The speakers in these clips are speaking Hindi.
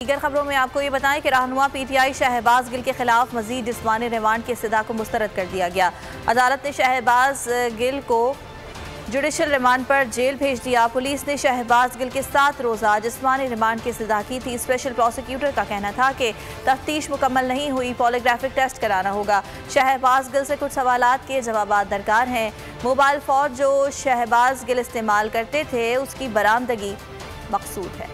दीगर खबरों में आपको ये बताएं कि रहनुमा पीटीआई शहबाज गिल के खिलाफ मजीद जिस्मानी रिमांड की इस्तदा को मुस्तरद कर दिया गया। अदालत ने शहबाज गिल को जुडिशल रिमांड पर जेल भेज दिया। पुलिस ने शहबाज गिल के 7 रोज़ा जिस्मानी रिमांड की इस्तदा की थी। स्पेशल प्रोसिक्यूटर का कहना था कि तफ्तीश मुकम्मल नहीं हुई, पॉलीग्राफिक टेस्ट कराना होगा। शहबाज गिल से कुछ सवालात के जवाब दरकार हैं। मोबाइल फ़ोन जो शहबाज गिल इस्तेमाल करते थे उसकी बरामदगी मकसूद है।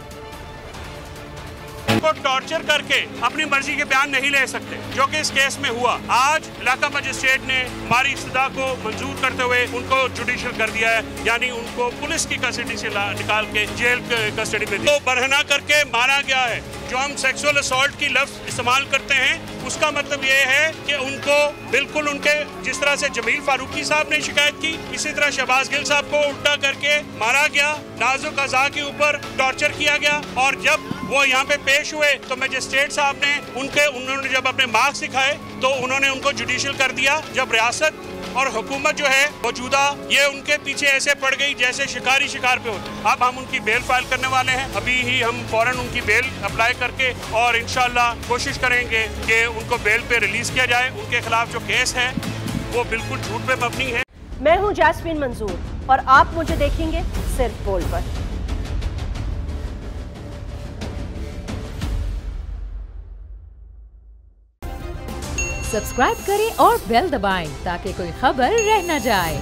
को टॉर्चर करके अपनी मर्जी के बयान नहीं ले सकते, जो कि इस केस में हुआ। आज इलाका मजिस्ट्रेट ने हमारी इस्तदा को मंजूर करते हुए उनको जुडिशियल कर दिया है, यानी उनको पुलिस की कस्टडी से निकाल के जेल कस्टडी में तो बरहना करके मारा गया है। जो हम सेक्सुअल असॉल्ट की लफ्ज इस्तेमाल करते हैं उसका मतलब ये है कि उनको बिल्कुल उनके जिस तरह से जमील फारूकी साहब ने शिकायत की, इसी तरह शहबाज गिल साहब को उल्टा करके मारा गया, नाजुक अज़ा के ऊपर टॉर्चर किया गया। और जब वो यहाँ पे पेश हुए तो मजिस्ट्रेट साहब ने उन्होंने जब अपने मार्क्स दिखाए तो उन्होंने उनको जुडिशियल कर दिया। जब रियासत और हुकूमत जो है मौजूदा ये उनके पीछे ऐसे पड़ गई जैसे शिकारी शिकार पे होते। अब हम उनकी बेल फाइल करने वाले हैं, अभी ही हम फौरन उनकी बेल अप्लाई करके और इंशाल्लाह कोशिश करेंगे कि उनको बेल पे रिलीज किया जाए। उनके खिलाफ जो केस है वो बिल्कुल झूठ पे मबनी है। मैं हूँ जैस्मीन मंजूर और आप मुझे देखेंगे सिर्फ बोल पर। सब्सक्राइब करें और बेल दबाएं ताकि कोई खबर रह न जाए।